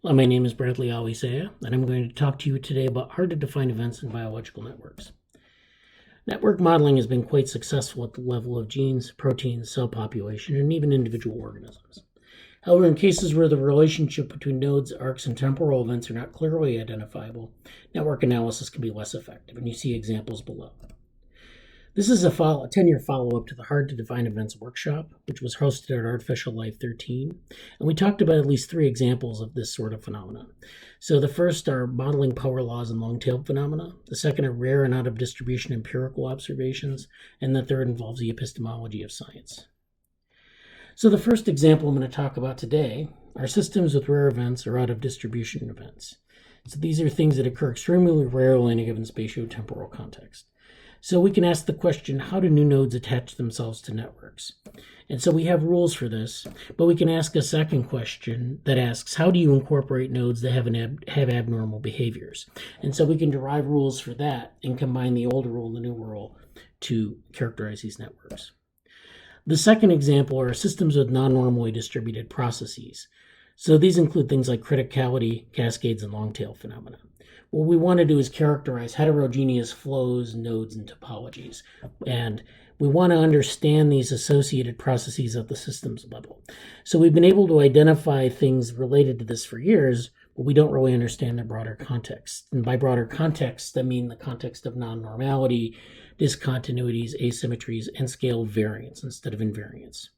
Hello, my name is Bradley Alicea, and I'm going to talk to you today about hard-to-define events in biological networks. Network modeling has been quite successful at the level of genes, proteins, cell population, and even individual organisms. However, in cases where the relationship between nodes, arcs, and temporal events are not clearly identifiable, network analysis can be less effective, and you see examples below. This is a 10-year follow-up to the Hard to Define Events workshop, which was hosted at Artificial Life 13, and we talked about at least 3 examples of this sort of phenomenon. So the first are modeling power laws and long-tailed phenomena, the second are rare and out-of-distribution empirical observations, and the third involves the epistemology of science. So the first example I'm going to talk about today are systems with rare events or out-of-distribution events. So these are things that occur extremely rarely in a given spatiotemporal context. So we can ask the question, how do new nodes attach themselves to networks? And so we have rules for this, but we can ask a second question that asks, how do you incorporate nodes that have abnormal behaviors? And so we can derive rules for that and combine the old rule and the new rule to characterize these networks. The second example are systems with non-normally distributed processes. So these include things like criticality, cascades, and long-tail phenomena. What we want to do is characterize heterogeneous flows, nodes, and topologies. And we want to understand these associated processes at the systems level. So we've been able to identify things related to this for years, but we don't really understand the broader context. And by broader context, I mean the context of non-normality, discontinuities, asymmetries, and scale variance instead of invariance.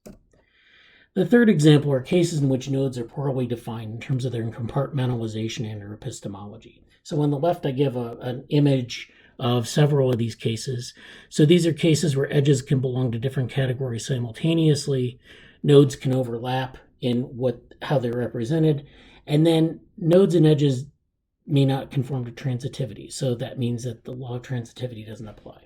The third example are cases in which nodes are poorly defined in terms of their compartmentalization and their epistemology. So on the left, I give an image of several of these cases. So these are cases where edges can belong to different categories simultaneously. Nodes can overlap in how they're represented. And then nodes and edges may not conform to transitivity. So that means that the law of transitivity doesn't apply.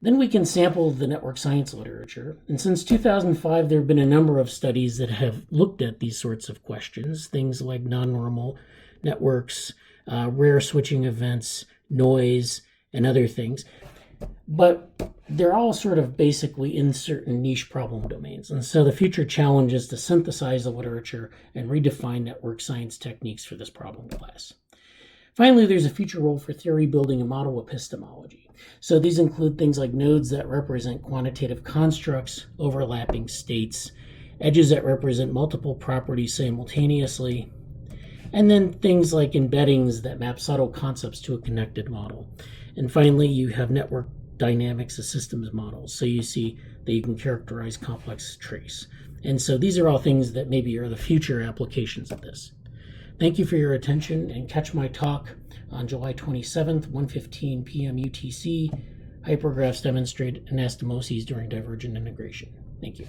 Then we can sample the network science literature. And since 2005, there have been a number of studies that have looked at these sorts of questions, things like non-normal networks, rare switching events, noise, and other things. But they're all sort of basically in certain niche problem domains. And so the future challenge is to synthesize the literature and redefine network science techniques for this problem class. Finally, there's a future role for theory building and model epistemology. So these include things like nodes that represent quantitative constructs, overlapping states, edges that represent multiple properties simultaneously, and then things like embeddings that map subtle concepts to a connected model. And finally, you have network dynamics as systems models. So you see that you can characterize complex trace. And so these are all things that maybe are the future applications of this. Thank you for your attention, and catch my talk on July 27th, 1:15 p.m. UTC. Hypergraphs demonstrate anastomoses during divergent integration. Thank you.